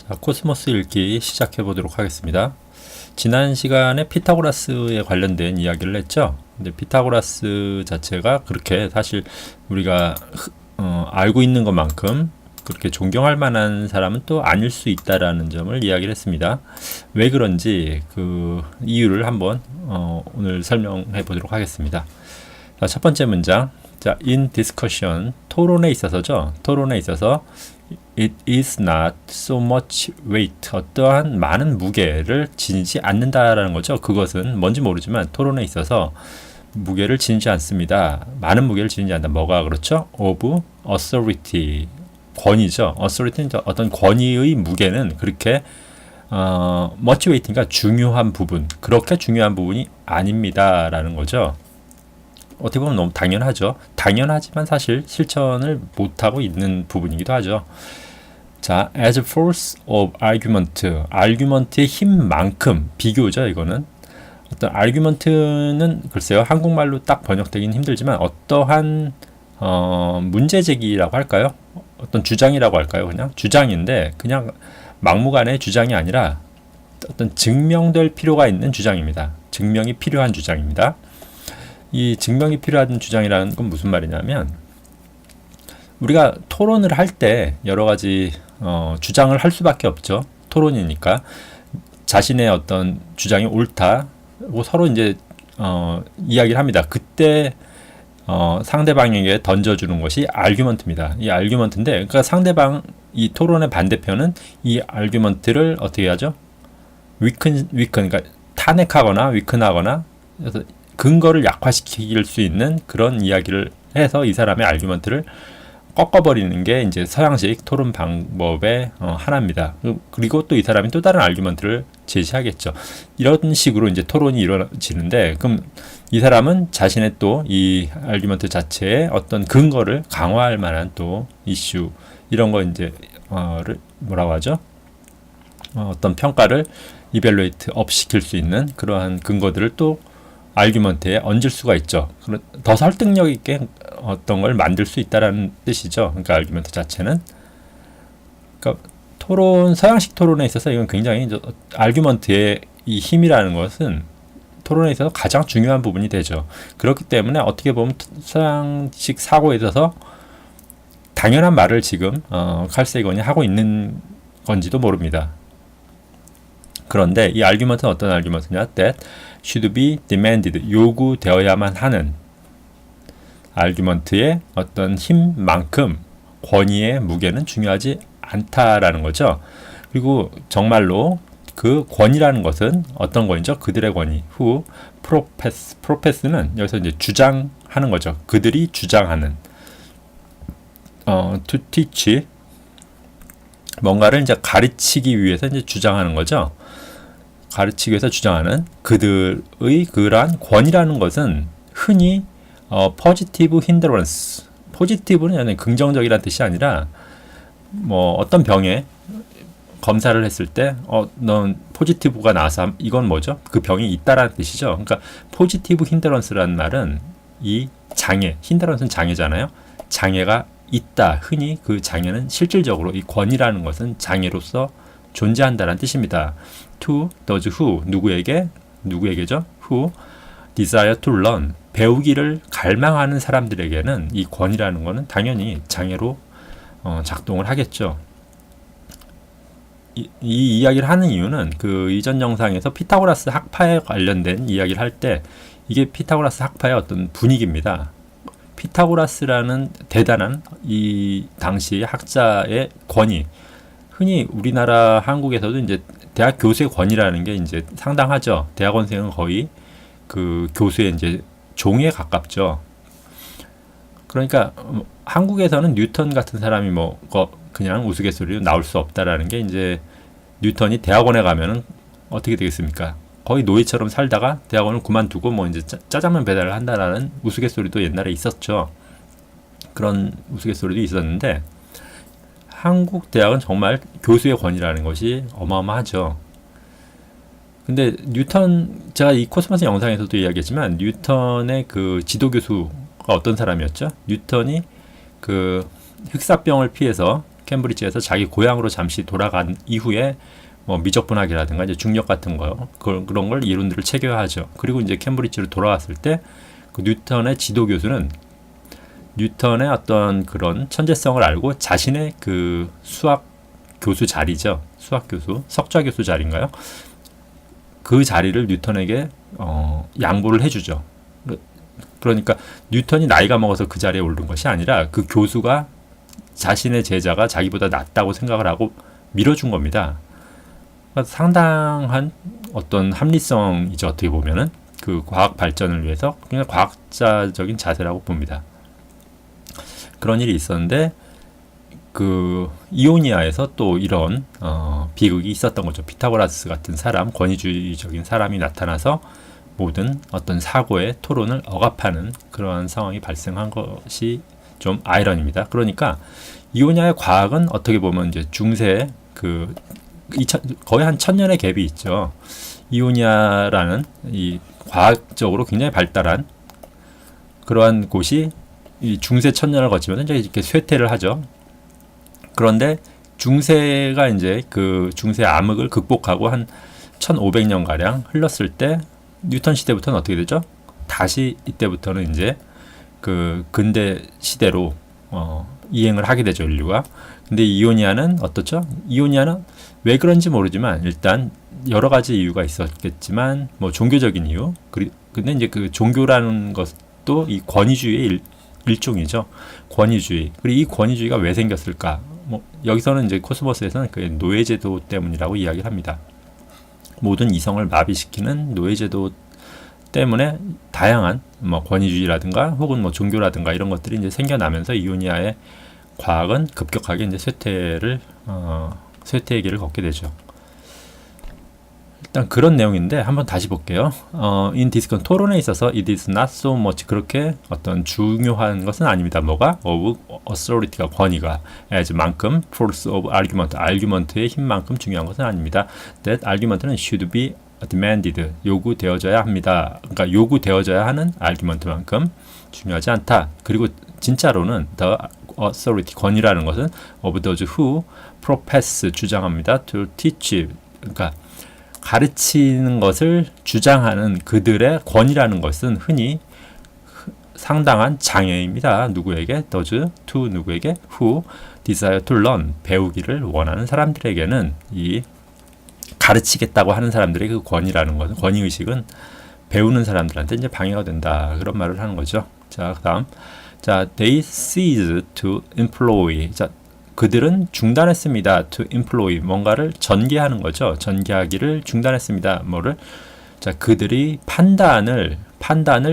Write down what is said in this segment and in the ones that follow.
자, 코스모스 읽기 시작해 보도록 하겠습니다. 지난 시간에 피타고라스에 관련된 이야기를 했죠. 근데 피타고라스 자체가 그렇게 사실 우리가 알고 있는 것만큼 그렇게 존경할 만한 사람은 또 아닐 수 있다라는 점을 이야기를 했습니다. 왜 그런지 그 이유를 한번 오늘 설명해 보도록 하겠습니다. 자, 첫 번째 문장. 자, in discussion, 토론에 있어서죠. 토론에 있어서 it is not so much weight, 어떠한 많은 무게를 지니지 않는다라는 거죠. 그것은 뭔지 모르지만 토론에 있어서 무게를 지니지 않습니다. 많은 무게를 지니지 않는다. 뭐가 그렇죠? of authority, 권위죠. authority는 어떤 권위의 무게는 그렇게 much weight니까 중요한 부분, 그렇게 중요한 부분이 아닙니다라는 거죠. 어떻게 보면 너무 당연하죠. 당연하지만 사실 실천을 못하고 있는 부분이기도 하죠. 자, as force of argument, argument의 힘만큼, 비교죠 이거는. 어떤 argument는 글쎄요, 한국말로 딱 번역되긴 힘들지만 어떠한 문제 제기라고 할까요? 어떤 주장이라고 할까요? 그냥 주장인데 그냥 막무가내 주장이 아니라 어떤 증명될 필요가 있는 주장입니다. 증명이 필요한 주장입니다. 이 증명이 필요한 주장이라는 건 무슨 말이냐면, 우리가 토론을 할 때 여러 가지 주장을 할 수밖에 없죠. 토론이니까 자신의 어떤 주장이 옳다고 서로 이제 이야기를 합니다. 그때 상대방에게 던져주는 것이 아규먼트입니다. 이 아규먼트인데, 그러니까 상대방, 이 토론의 반대편은 이 아규먼트를 어떻게 하죠? 그러니까 탄핵하거나 위큰하거나, 그래서 근거를 약화시킬 수 있는 그런 이야기를 해서 이 사람의 아규먼트를 꺾어버리는 게 이제 서양식 토론 방법의 하나입니다. 그리고 또 이 사람이 또 다른 아규먼트를 제시하겠죠. 이런 식으로 이제 토론이 이루어지는데, 그럼 이 사람은 자신의 또 이 아규먼트 자체의 어떤 근거를 강화할 만한 또 이슈, 이런 거 이제 뭐라고 하죠? 어떤 평가를 이벨루에이트 업 시킬 수 있는 그러한 근거들을 또 아규먼트에 얹을 수가 있죠. 더 설득력 있게 어떤 걸 만들 수 있다라는 뜻이죠. 그러니까 아규먼트 자체는. 그러니까 서양식 토론에 있어서 이건 굉장히 아규먼트의 이 힘이라는 것은 토론에 있어서 가장 중요한 부분이 되죠. 그렇기 때문에 어떻게 보면 서양식 사고에 있어서 당연한 말을 지금 칼 세이건이 하고 있는 건지도 모릅니다. 그런데 이 아규먼트는 어떤 아규먼트냐? That should be demanded, 요구되어야만 하는 아규먼트의 어떤 힘만큼 권위의 무게는 중요하지 않다라는 거죠. 그리고 정말로 그 권위라는 것은 어떤 권위죠? 그들의 권위. who profess는 여기서 이제 주장하는 거죠. 그들이 주장하는 to teach, 뭔가를 이제 가르치기 위해서 이제 주장하는 거죠. 가르치기 위해서 주장하는 그들의 그러한 권위라는 것은 흔히 positive hindrance, positive는 긍정적이라는 뜻이 아니라 뭐 어떤 병에 검사를 했을 때 넌 positive가 나와서 이건 뭐죠? 그 병이 있다라는 뜻이죠. 그러니까 positive hindrance라는 말은 이 장애, hindrance는 장애잖아요. 장애가 있다. 흔히 그 장애는 실질적으로 이 권위라는 것은 장애로서 존재한다는 뜻입니다. To those who, 누구에게죠? Who desire to learn, 배우기를 갈망하는 사람들에게는 이 권위라는 것은 당연히 장애로 작동을 하겠죠. 이 이야기를 하는 이유는 그 이전 영상에서 피타고라스 학파에 관련된 이야기를 할 때 이게 피타고라스 학파의 어떤 분위기입니다. 피타고라스라는 대단한 이 당시 학자의 권위, 흔히 우리나라 한국에서도 이제 대학 교수의 권위라는 게 이제 상당하죠. 대학원생은 거의 그 교수의 이제 종에 가깝죠. 그러니까 한국에서는 뉴턴 같은 사람이 뭐 그냥 우스갯소리로 나올 수 없다라는 게, 이제 뉴턴이 대학원에 가면은 어떻게 되겠습니까? 거의 노예처럼 살다가 대학원을 그만두고 뭐 이제 짜장면 배달을 한다라는 우스갯소리도 옛날에 있었죠. 그런 우스갯소리도 있었는데, 한국 대학은 정말 교수의 권위라는 것이 어마어마하죠. 근데 뉴턴, 제가 이 코스모스 영상에서도 이야기했지만 뉴턴의 그 지도교수가 어떤 사람이었죠? 뉴턴이 그 흑사병을 피해서 캠브리지에서 자기 고향으로 잠시 돌아간 이후에 뭐 미적분학이라든가 이제 중력 같은 거 그런 걸 이론들을 체계화 하죠. 그리고 이제 캠브리지로 돌아왔을 때 그 뉴턴의 지도 교수는 뉴턴의 어떤 그런 천재성을 알고 자신의 그 수학 교수 자리죠. 수학 교수, 석좌 교수 자리인가요? 그 자리를 뉴턴에게 양보를 해주죠. 그러니까 뉴턴이 나이가 먹어서 그 자리에 오른 것이 아니라 그 교수가 자신의 제자가 자기보다 낫다고 생각을 하고 밀어준 겁니다. 그러니까 상당한 어떤 합리성이죠. 어떻게 보면은 그 과학 발전을 위해서 그냥 과학자적인 자세라고 봅니다. 그런 일이 있었는데 그 이오니아에서 또 이런 비극이 있었던 거죠. 피타고라스 같은 사람, 권위주의적인 사람이 나타나서 모든 어떤 사고의 토론을 억압하는 그러한 상황이 발생한 것이 좀 아이러니입니다. 그러니까 이오니아의 과학은 어떻게 보면 이제 중세 그 거의 한 1000년의 갭이 있죠. 이오니아라는 이 과학적으로 굉장히 발달한 그러한 곳이 이 중세 1000년을 거치면 이제 이렇게 쇠퇴를 하죠. 그런데 중세가 이제 그 중세 암흑을 극복하고 한 1500년 가량 흘렀을 때 뉴턴 시대부터는 어떻게 되죠? 다시 이때부터는 이제 그 근대 시대로 이행을 하게 되죠, 인류가. 근데 이오니아는 어떻죠? 이오니아는 왜 그런지 모르지만 일단 여러 가지 이유가 있었겠지만 뭐 종교적인 이유. 근데 이제 그 종교라는 것도 이 권위주의의 일종이죠. 권위주의. 그리고 이 권위주의가 왜 생겼을까? 뭐 여기서는 이제 코스모스에서는 그 노예제도 때문이라고 이야기를 합니다. 모든 이성을 마비시키는 노예제도 때문에 다양한 뭐 권위주의라든가 혹은 뭐 종교라든가 이런 것들이 이제 생겨나면서 이오니아의 과학은 급격하게 이제 쇠퇴의 길을 걷게 되죠. 일단 그런 내용인데 한번 다시 볼게요. in discussion 토론에 있어서 it is not so much 그렇게 어떤 중요한 것은 아닙니다. 뭐가? of authority가 권위가 as 만큼 force of argument의 힘만큼 중요한 것은 아닙니다. that argument는 should be demanded 요구되어져야 합니다. 그러니까 요구되어져야 하는 argument만큼 중요하지 않다. 그리고 진짜로는 the authority 권위라는 것은 of those who profess 주장합니다. to teach 그러니까 가르치는 것을 주장하는 그들의 권위라는 것은 흔히 상당한 장애입니다. 누구에게? those to 누구에게? who desire to learn 배우기를 원하는 사람들에게는 이 가르치겠다고 하는 사람들의 그 권위라는 것은 권위의식은 배우는 사람들한테 이제 방해가 된다. 그런 말을 하는 거죠. 자, 그다음 자, they cease to employ 자, 그들은 중단했습니다. to employ 뭔가를 전개하는 거죠. 전개하기를 중단했습니다. 뭐를? 자, 그들이 판단을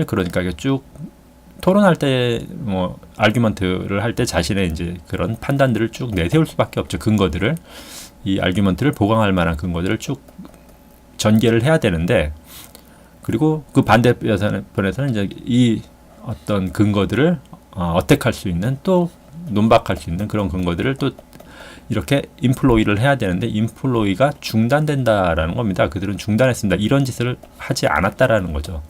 그러니까 쭉 토론할 때 뭐 아규먼트를 할 때 자신의 이제 그런 판단들을 쭉 내세울 수밖에 없죠. 근거들을 이 아규먼트를 보강할 만한 근거들을 쭉 전개를 해야 되는데 그리고 그 반대편에서는 이제 이 어떤 근거들을 어택할 수 있는 또 논박할 수 있는 그런 근거들을 또 이렇게 인플로이를 해야 되는데 인플로이가 중단된다라는 겁니다. 그들은 중단했습니다. 이런 짓을 하지 않았다라는 거죠.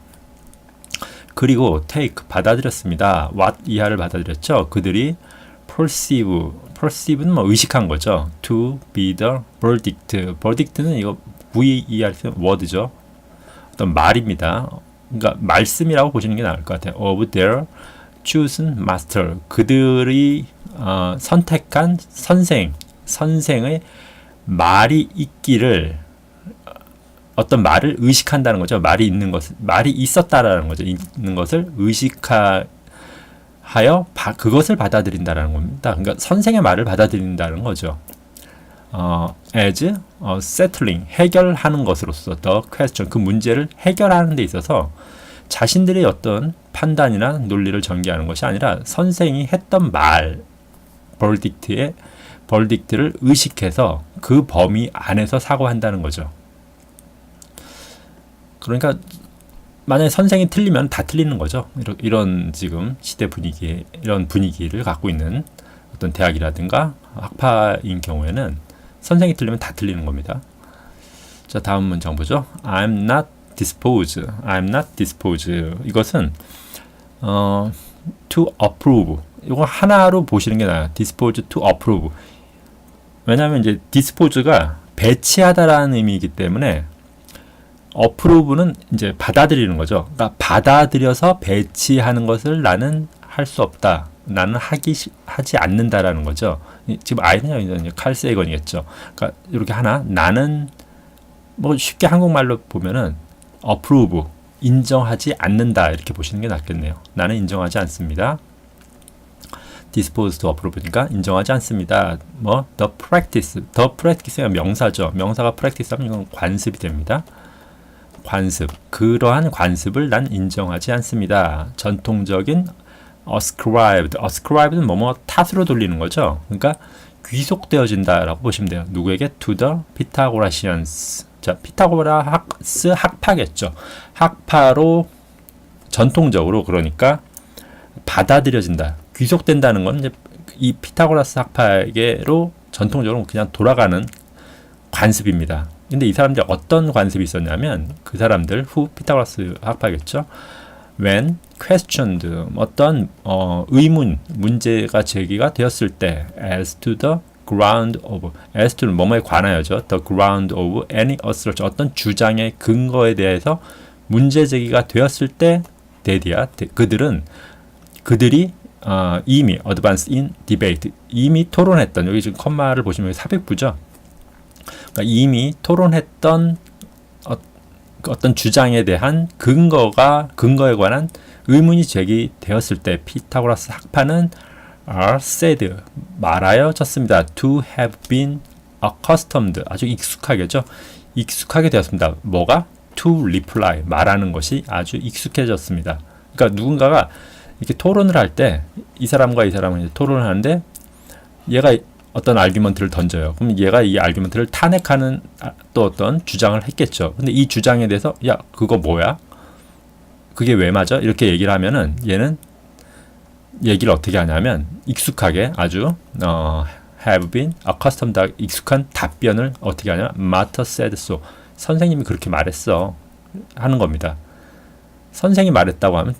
그리고 take 받아들였습니다. what 이하를 받아들였죠. 그들이 perceive는 뭐 의식한 거죠. to be the verdict는 이거 VER word죠. 어떤 말입니다. 그러니까 말씀이라고 보시는 게 나을 것 같아요. of their chosen master 그들이 선택한 선생의 말이 있기를 어떤 말을 의식한다는 거죠. 말이 있었다라는 거죠. 있는 것을 의식하여 그것을 받아들인다라는 겁니다. 그러니까 선생의 말을 받아들인다는 거죠. as settling 해결하는 것으로서 the question 그 문제를 해결하는 데 있어서 자신들의 어떤 판단이나 논리를 전개하는 것이 아니라 선생이 했던 말 벌딕트를 의식해서 그 범위 안에서 사고한다는 거죠. 그러니까 만약에 선생이 틀리면 다 틀리는 거죠. 이런 지금 시대 분위기 이런 분위기를 갖고 있는 어떤 대학이라든가 학파인 경우에는 선생이 틀리면 다 틀리는 겁니다. 자, 다음 문장 보죠. I'm not disposed. 이것은 to approve. 이거 하나로 보시는 게 나아요. disposed to approve. 왜냐하면 이제 dispose가 배치하다라는 의미이기 때문에 approve는 이제 받아들이는 거죠. 그러니까 받아들여서 배치하는 것을 나는 할 수 없다. 나는 하지 않는다라는 거죠. 지금 아이는 칼 세이건이겠죠. 그러니까 이렇게 하나 나는 뭐 쉽게 한국말로 보면은 approve 인정하지 않는다 이렇게 보시는 게 낫겠네요. 나는 인정하지 않습니다. disposed to approve니까 인정하지 않습니다. 뭐 the practice가 명사죠. 명사가 practice 하면 이건 관습이 됩니다. 관습, 그러한 관습을 난 인정하지 않습니다. 전통적인 ascribed는 뭐뭐 탓으로 돌리는 거죠. 그러니까 귀속되어진다라고 보시면 돼요. 누구에게? to the Pythagoreans. 자, 피타고라스 학파겠죠. 학파로 전통적으로 그러니까 받아들여진다. 귀속된다는 건 이제 이 피타고라스 학파에게로 전통적으로 그냥 돌아가는 관습입니다. 근데 이 사람들이 어떤 관습이 있었냐면 그 사람들 피타고라스 학파겠죠. When questioned 어떤 의문, 문제가 제기가 되었을 때 as to the ground of as to는 뭐뭐에 관하여죠. the ground of any assertion 어떤 주장의 근거에 대해서 문제 제기가 되었을 때 그들이 이미 advance in debate 이미 토론했던 여기 지금 컴마를 보시면 사백부죠. 그러니까 이미 토론했던 어떤 주장에 대한 근거에 관한 의문이 제기되었을 때 피타고라스 학파는 are said 말하여졌습니다. to have been accustomed 아주 익숙하게죠. 익숙하게 되었습니다. 뭐가? to reply 말하는 것이 아주 익숙해졌습니다. 그러니까 누군가가 이렇게 토론을 할 때 이 사람과 이 사람은 이제 토론을 하는데 얘가 어떤 아규먼트를 던져요. 그럼 얘가 이 아규먼트를 탄핵하는 또 어떤 주장을 했겠죠. 근데 이 주장에 대해서 야 그거 뭐야? 그게 왜 맞아? 이렇게 얘기를 하면은 얘는 얘기를 어떻게 하냐면 익숙하게 아주 have been accustomed 익숙한 답변을 어떻게 하냐? Master said so. 선생님이 그렇게 말했어. 하는 겁니다. 선생님이 말했다고 하면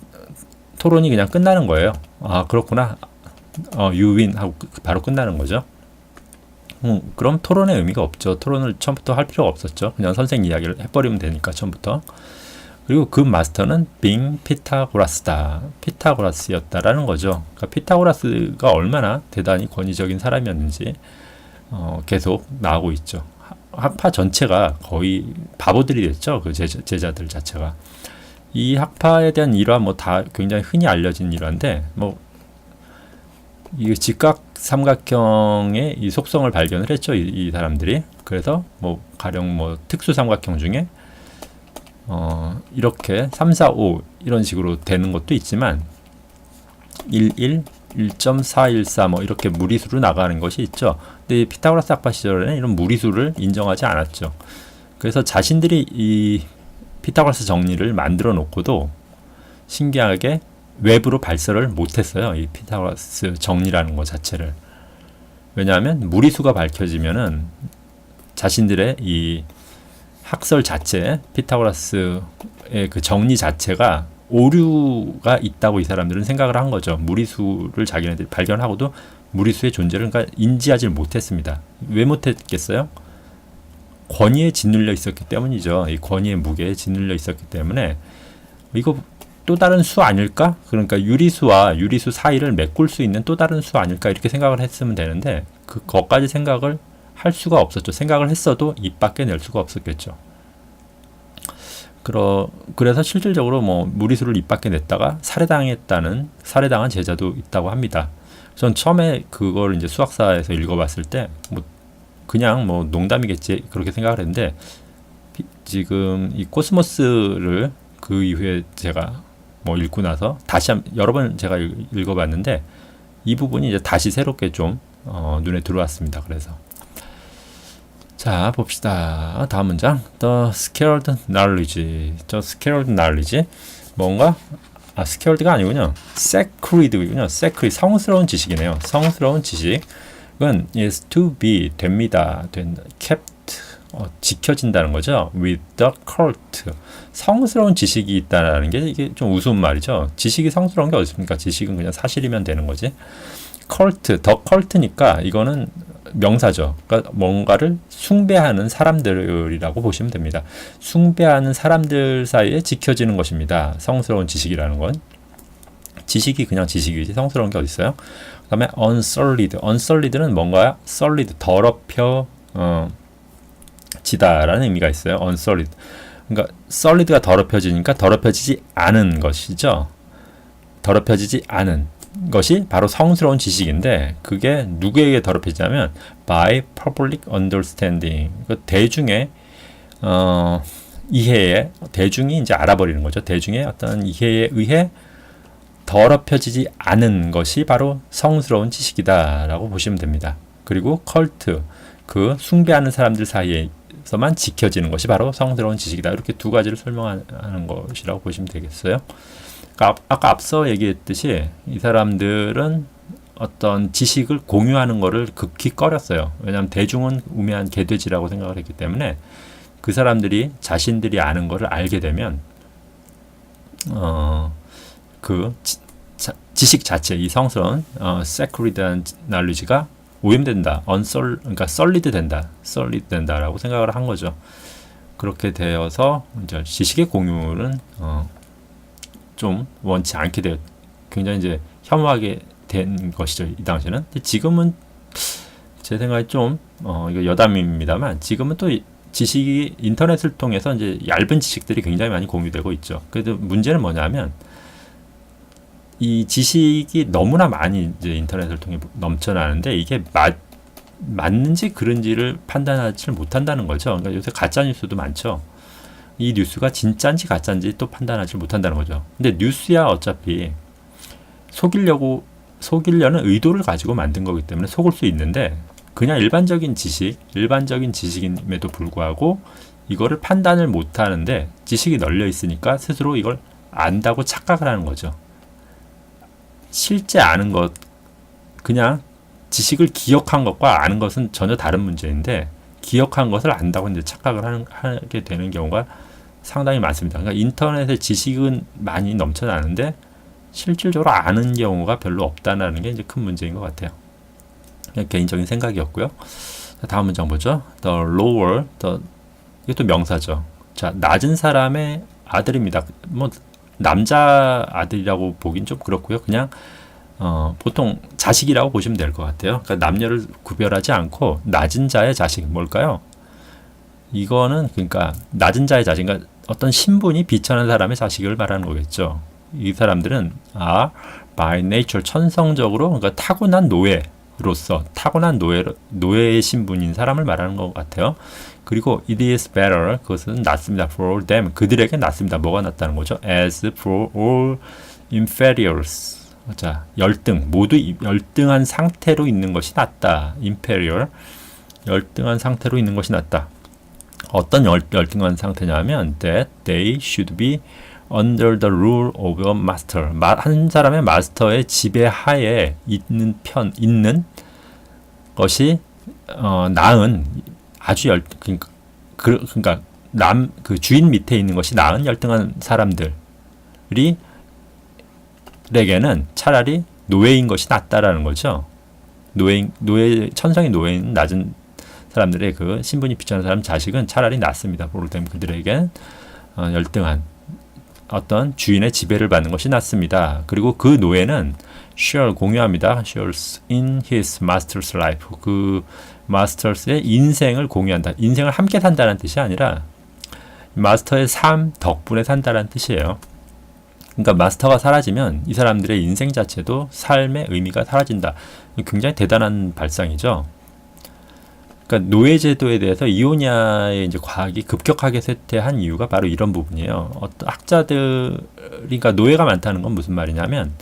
토론이 그냥 끝나는 거예요. 아 그렇구나. You win 하고 바로 끝나는 거죠. 그럼 토론의 의미가 없죠. 토론을 처음부터 할 필요가 없었죠. 그냥 선생님 이야기를 해버리면 되니까 처음부터. 그리고 그 마스터는 빙 피타고라스다. 피타고라스였다라는 거죠. 그러니까 피타고라스가 얼마나 대단히 권위적인 사람이었는지 계속 나오고 있죠. 학파 전체가 거의 바보들이 됐죠. 그 제자들 자체가. 이 학파에 대한 일화 뭐 다 굉장히 흔히 알려진 일화인데 뭐 이 직각 삼각형의 이 속성을 발견을 했죠. 이 사람들이. 그래서 뭐 가령 뭐 특수 삼각형 중에 이렇게 3, 4, 5 이런 식으로 되는 것도 있지만 1, 1, 1.414 뭐 이렇게 무리수로 나가는 것이 있죠. 근데 피타고라스 학파 시절에는 이런 무리수를 인정하지 않았죠. 그래서 자신들이 이 피타고라스 정리를 만들어 놓고도 신기하게 외부로 발설을 못했어요. 이 피타고라스 정리라는 것 자체를. 왜냐하면 무리수가 밝혀지면은 자신들의 이 학설 자체, 피타고라스의 그 정리 자체가 오류가 있다고 이 사람들은 생각을 한 거죠. 무리수를 자기네들이 발견하고도 무리수의 존재를 그러니까 인지하지 못했습니다. 왜 못했겠어요? 권위에 짓눌려 있었기 때문이죠. 이 권위의 무게에 짓눌려 있었기 때문에 이거 또 다른 수 아닐까? 그러니까 유리수와 유리수 사이를 메꿀 수 있는 또 다른 수 아닐까? 이렇게 생각을 했으면 되는데 그것까지 생각을 할 수가 없었죠. 생각을 했어도 입 밖에 낼 수가 없었겠죠. 그래서 실질적으로 뭐 무리수를 입 밖에 냈다가 살해당한 제자도 있다고 합니다. 전 처음에 그걸 이제 수학사에서 읽어봤을 때 뭐 그냥 뭐 농담이겠지 그렇게 생각을 했는데 지금 이 코스모스를 그 이후에 제가 뭐 읽고 나서 다시 여러 번 제가 읽어봤는데 이 부분이 이제 다시 새롭게 좀 눈에 들어왔습니다. 그래서 자 봅시다. 다음 문장 The scared knowledge. 저 scared knowledge 뭔가 scared가 아니군요. sacred군요. sacred 성스러운 지식이네요. 성스러운 지식은 is to be 됩니다. kept 지켜진다는 거죠. with the cult. 성스러운 지식이 있다는 게 이게 좀 우스운 말이죠. 지식이 성스러운 게 어디 있습니까? 지식은 그냥 사실이면 되는 거지. cult, the cult니까 이거는 명사죠. 그러니까 뭔가를 숭배하는 사람들이라고 보시면 됩니다. 숭배하는 사람들 사이에 지켜지는 것입니다. 성스러운 지식이라는 건. 지식이 그냥 지식이지 성스러운 게 어디 있어요? 그다음에 unsullied. unsullied는 뭔가요? solid, 더럽혀 지다라는 의미가 있어요. unsullied. 그러니까 solid가 더럽혀지니까 더럽혀지지 않은 것이죠. 더럽혀지지 않은 것이 바로 성스러운 지식인데 그게 누구에게 더럽혀지냐면 by public understanding. 그 대중의 이해에 대중이 이제 알아버리는 거죠. 대중의 어떤 이해에 의해 더럽혀지지 않은 것이 바로 성스러운 지식이다라고 보시면 됩니다. 그리고 컬트, 그 숭배하는 사람들 사이에서만 지켜지는 것이 바로 성스러운 지식이다. 이렇게 두 가지를 설명하는 것이라고 보시면 되겠어요. 아까 앞서 얘기했듯이 이 사람들은 어떤 지식을 공유하는 것을 극히 꺼렸어요. 왜냐하면 대중은 우매한 개돼지라고 생각을 했기 때문에 그 사람들이 자신들이 아는 것을 알게 되면 그 지식 자체, 이 성스러운 sacred한 knowledge가 오염된다, 그러니까 solid 된다라고 생각을 한 거죠. 그렇게 되어서 이제 지식의 공유는 좀 원치 않게 되어 굉장히 이제 혐오하게 된 것이죠. 이 당시에는. 근데 지금은 제 생각에 좀 이거 여담입니다만 지금은 또 지식이 인터넷을 통해서 이제 얇은 지식들이 굉장히 많이 공유되고 있죠. 그래도 문제는 뭐냐면 이 지식이 너무나 많이 이제 인터넷을 통해 넘쳐나는데 이게 맞는지 그른지를 판단하지 못한다는 거죠. 그러니까 요새 가짜 뉴스도 많죠. 이 뉴스가 진짜인지 가짜인지 또 판단하지 못한다는 거죠. 근데 뉴스야 어차피 속이려는 의도를 가지고 만든 거기 때문에 속을 수 있는데 그냥 일반적인 지식임에도 불구하고 이거를 판단을 못하는데 지식이 널려 있으니까 스스로 이걸 안다고 착각을 하는 거죠. 실제 아는 것, 그냥 지식을 기억한 것과 아는 것은 전혀 다른 문제인데 기억한 것을 안다고 이제 착각을 하게 되는 경우가 상당히 많습니다. 그러니까 인터넷에 지식은 많이 넘쳐나는데 실질적으로 아는 경우가 별로 없다는 게 이제 큰 문제인 것 같아요. 그냥 개인적인 생각이었고요. 다음 문장 보죠. The lower, 이것도 명사죠. 자, 낮은 사람의 아들입니다. 뭐 남자 아들이라고 보긴 좀 그렇고요. 그냥 보통 자식이라고 보시면 될 것 같아요. 그러니까 남녀를 구별하지 않고 낮은 자의 자식 뭘까요? 이거는 그러니까 낮은 자의 자식, 그러니까 어떤 신분이 비천한 사람의 자식을 말하는 거겠죠. 이 사람들은 by nature 천성적으로 그러니까 타고난 노예의 신분인 사람을 말하는 것 같아요. 그리고 it is better, 그것은 낫습니다. for them, 그들에게 낫습니다. 뭐가 낫다는 거죠? as for all inferiors. 자, 모두 열등한 상태로 있는 것이 낫다. inferior, 열등한 상태로 있는 것이 낫다. 어떤 열등한 상태냐면 that they should be under the rule of a master. 한 사람의 마스터의 지배하에 있는 것이 나은, 아주 그러니까 그 주인 밑에 있는 것이 나은 열등한 사람들에게는 차라리 노예인 것이 낫다라는 거죠. 천성의 노예인 낮은 사람들의 그 신분이 비천한 사람 자식은 차라리 낫습니다. 그렇기 그들에겐 열등한 어떤 주인의 지배를 받는 것이 낫습니다. 그리고 그 노예는 share, 공유합니다. shares in his master's life. 그 마스터스의 인생을 공유한다. 인생을 함께 산다는 뜻이 아니라 마스터의 삶 덕분에 산다는 뜻이에요. 그러니까 마스터가 사라지면 이 사람들의 인생 자체도 삶의 의미가 사라진다. 굉장히 대단한 발상이죠. 그러니까 노예 제도에 대해서 이오니아의 이제 과학이 급격하게 쇠퇴한 이유가 바로 이런 부분이에요. 어떤 그러니까 노예가 많다는 건 무슨 말이냐면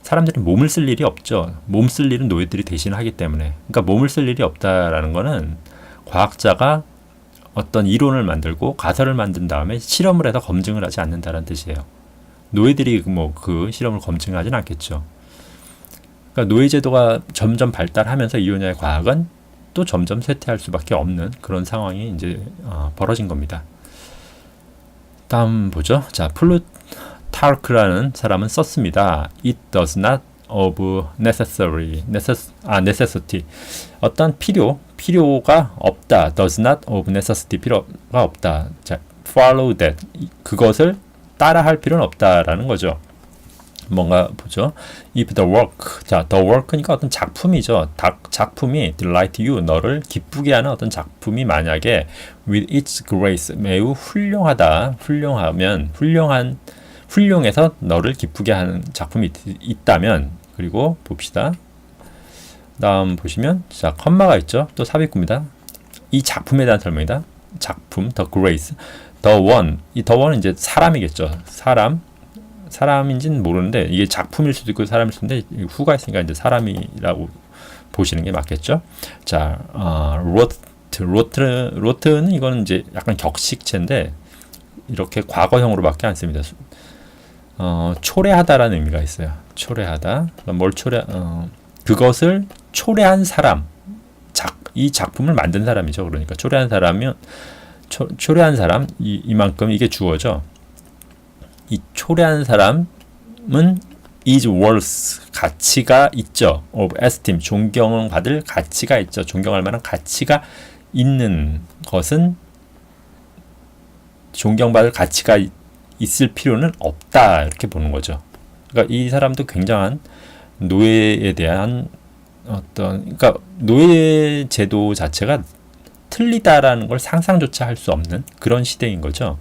사람들이 몸을 쓸 일이 없죠. 몸 쓸 일은 노예들이 대신 하기 때문에. 그러니까 몸을 쓸 일이 없다라는 거는 과학자가 어떤 이론을 만들고 가설을 만든 다음에 실험을 해서 검증을 하지 않는다는 뜻이에요. 노예들이 그 실험을 검증하진 않겠죠. 그러니까 노예 제도가 점점 발달하면서 이오니아의 과학은 또 점점 쇠퇴할 수밖에 없는 그런 상황이 이제 벌어진 겁니다. 다음 보죠. 자, 플루타르크라는 사람은 썼습니다. It does not of necessity. 어떤 필요가 없다. does not of necessity. 필요가 없다. 자, follow that. 그것을 따라할 필요는 없다라는 거죠. 뭔가 보죠. If the work, 자, the work니까 어떤 작품이죠. 작품이 delight you, 너를 기쁘게 하는 어떤 작품이 만약에 with its grace, 매우 훌륭해서 너를 기쁘게 하는 작품이 있다면, 그리고 봅시다. 다음 보시면, 자, 컴마가 있죠. 또 삽입구입니다. 이 작품에 대한 설명이다. 작품, the grace, the one. 이 the one은 이제 사람이겠죠. 사람인지는 모르는데 이게 작품일 수도 있고 사람일 수도 있는데 후가 있으니까 이제 사람이라고 보시는 게 맞겠죠. 자, 로트는 이거는 이제 약간 격식체인데 이렇게 과거형으로밖에 안 씁니다. 초래하다라는 의미가 있어요. 초래하다. 그것을 초래한 사람, 이 작품을 만든 사람이죠. 그러니까 초래한 사람은 초래한 사람 이만큼 이게 주어죠. 이 초래한 사람은 is worth, 가치가 있죠. of esteem, 존경을 받을 가치가 있죠. 존경할 만한 가치가 있는 것은 존경받을 가치가 있을 필요는 없다. 이렇게 보는 거죠. 그러니까 이 사람도 굉장한 노예에 대한 그러니까 노예 제도 자체가 틀리다라는 걸 상상조차 할 수 없는 그런 시대인 거죠.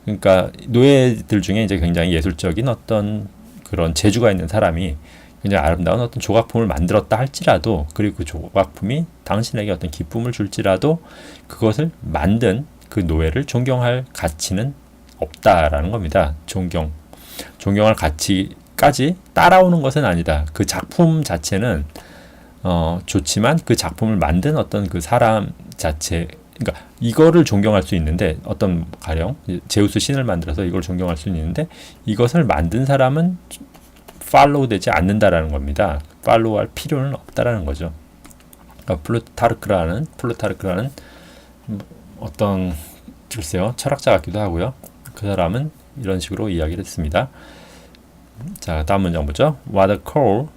그러니까 노예들 중에 이제 굉장히 예술적인 어떤 그런 재주가 있는 사람이 굉장히 아름다운 어떤 조각품을 만들었다 할지라도, 그리고 그 조각품이 당신에게 어떤 기쁨을 줄지라도 그것을 만든 그 노예를 존경할 가치는 없다라는 겁니다. 존경할 가치까지 따라오는 것은 아니다. 그 작품 자체는 좋지만 그 작품을 만든 어떤 그 사람 자체, 그러니까 이거를 존경할 수 있는데, 어떤 가령 제우스 신을 만들어서 이걸 존경할 수 있는데 이것을 만든 사람은 팔로우 되지 않는다라는 겁니다. 팔로우할 필요는 없다라는 거죠. 그러니까 플루타르크라는 어떤 글쎄요 철학자 같기도 하고요. 그 사람은 이런 식으로 이야기를 했습니다. 자, 다음 문장 보죠. What are called,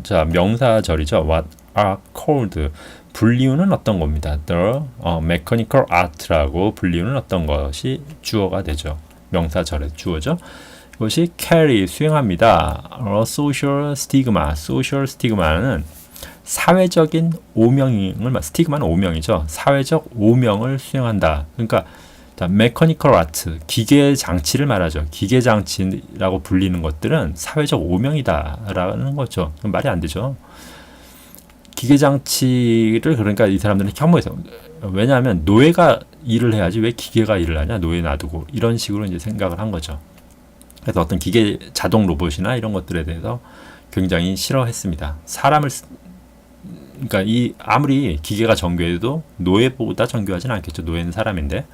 자, 명사절이죠. What are called, 불리우는 어떤 겁니다. The mechanical art라고 불리우는 어떤 것이 주어가 되죠. 명사절의 주어죠. 이것이 carry, 수행합니다. social stigma는 사회적인 오명을, 스티그마는 오명이죠. 사회적 오명을 수행한다. 그러니까 자, mechanical art, 기계 장치를 말하죠. 기계 장치라고 불리는 것들은 사회적 오명이다라는 거죠. 말이 안 되죠. 기계 장치를, 그러니까 이 사람들은 혐오해서, 왜냐하면 노예가 일을 해야지 왜 기계가 일을 하냐, 노예 놔두고, 이런 식으로 이제 생각을 한 거죠. 그래서 어떤 기계 자동 로봇이나 이런 것들에 대해서 굉장히 싫어했습니다. 그러니까 아무리 기계가 정교해도 노예보다 정교하지는 않겠죠. 노예는 사람인데.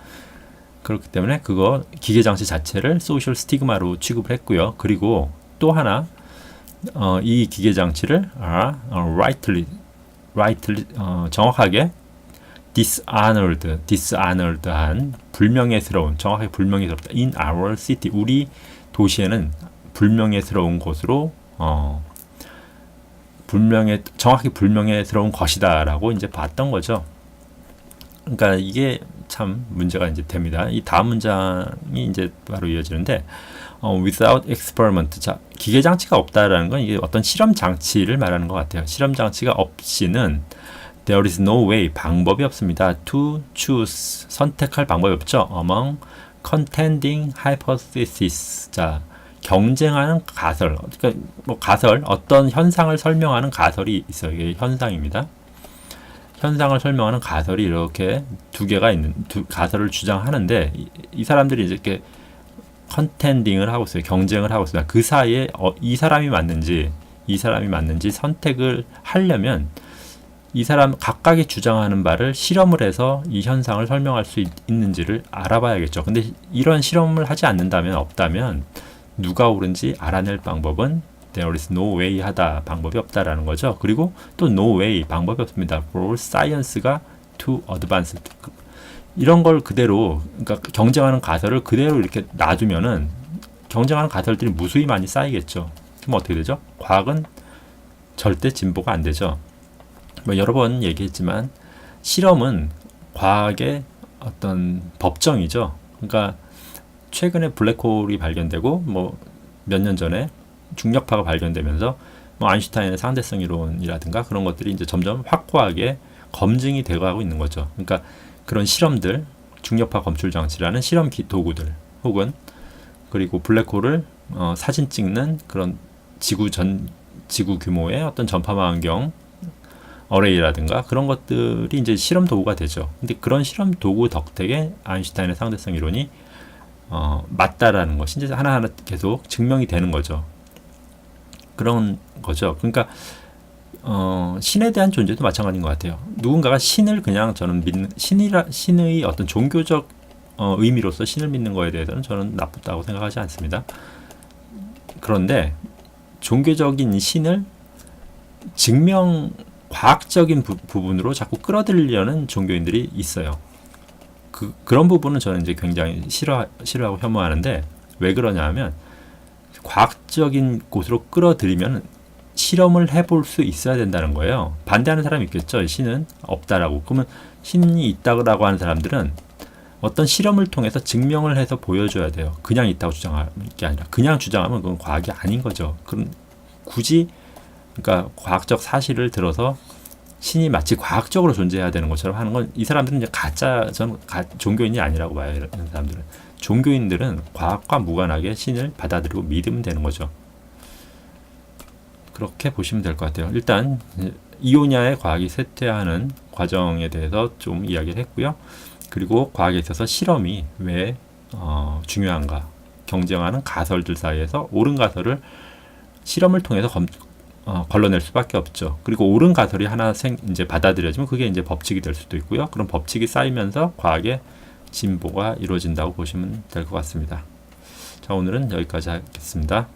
그렇기 때문에 그거 기계 장치 자체를 소셜 스티그마로 취급을 했고요. 그리고 또 하나, 이 기계 장치를 rightly 정확하게 dishonored한 불명예스러운, 정확하게 불명예스럽다. in our city, 우리 도시에는 불명예스러운 곳으로 정확히 불명예스러운 것이다라고 이제 봤던 거죠. 그러니까 이게 참 문제가 이제 됩니다. 이 다음 문장이 이제 바로 이어지는데, without experiment, 자, 기계 장치가 없다라는 건 이게 어떤 실험 장치를 말하는 것 같아요. 실험 장치가 없이는 there is no way, 방법이 없습니다. to choose, 선택할 방법이 없죠. among contending hypotheses, 자, 경쟁하는 가설, 그러니까 가설, 어떤 현상을 설명하는 가설이 있어요. 이게 현상입니다. 현상을 설명하는 가설이 이렇게 두 개가 있는, 가설을 주장하는데, 이 사람들이 이렇게 컨텐딩을 하고 있어요. 경쟁을 하고 있어요. 그 사이에 이 사람이 맞는지 선택을 하려면 이 사람 각각이 주장하는 바를 실험을 해서 이 현상을 설명할 수 있는지를 알아봐야겠죠. 근데 이런 실험을 하지 않는다면, 없다면 누가 옳은지 알아낼 방법은 there is no way 하다, 방법이 없다라는 거죠. 그리고 또 no way, 방법이 없습니다. for science가 too advanced, 이런 걸 그대로, 그러니까 경쟁하는 가설을 그대로 이렇게 놔두면은 경쟁하는 가설들이 무수히 많이 쌓이겠죠. 그럼 어떻게 되죠? 과학은 절대 진보가 안 되죠. 뭐 여러 번 얘기했지만 실험은 과학의 어떤 법정이죠. 그러니까 최근에 블랙홀이 발견되고 뭐 몇 년 전에 중력파가 발견되면서 뭐 아인슈타인의 상대성 이론이라든가 그런 것들이 이제 점점 확고하게 검증이 되어가고 있는 거죠. 그러니까 그런 실험들, 중력파 검출 장치라는 실험 도구들, 혹은 그리고 블랙홀을 사진 찍는 그런 지구 규모의 어떤 전파망원경 어레이라든가 그런 것들이 이제 실험 도구가 되죠. 근데 그런 실험 도구 덕택에 아인슈타인의 상대성 이론이 맞다라는 것이 이제 하나하나 계속 증명이 되는 거죠. 그런 거죠. 그러니까 신에 대한 존재도 마찬가지인 것 같아요. 누군가가 신을 그냥 저는 믿는 신의 어떤 종교적 의미로서 신을 믿는 거에 대해서는 저는 나쁘다고 생각하지 않습니다. 그런데 종교적인 신을 과학적인 부분으로 자꾸 끌어들이려는 종교인들이 있어요. 그런 부분은 저는 이제 굉장히 싫어하고 혐오하는데, 왜 그러냐 하면 과학적인 곳으로 끌어들이면 실험을 해볼 수 있어야 된다는 거예요. 반대하는 사람이 있겠죠. 신은 없다라고. 그러면 신이 있다고 하는 사람들은 어떤 실험을 통해서 증명을 해서 보여줘야 돼요. 그냥 있다고 주장할 게 아니라. 그냥 주장하면 그건 과학이 아닌 거죠. 그럼 굳이 그러니까 과학적 사실을 들어서 신이 마치 과학적으로 존재해야 되는 것처럼 하는 건, 이 사람들은 이제 저는 종교인이 아니라고 봐요. 이런 사람들은. 종교인들은 과학과 무관하게 신을 받아들이고 믿으면 되는 거죠. 그렇게 보시면 될 것 같아요. 일단 이오냐의 과학이 쇠퇴하는 과정에 대해서 좀 이야기를 했고요. 그리고 과학에 있어서 실험이 왜 중요한가, 경쟁하는 가설들 사이에서 옳은 가설을 실험을 통해서 걸러낼 수밖에 없죠. 그리고 옳은 가설이 하나 이제 받아들여지면 그게 이제 법칙이 될 수도 있고요. 그런 법칙이 쌓이면서 과학의 진보가 이루어진다고 보시면 될 것 같습니다. 자, 오늘은 여기까지 하겠습니다.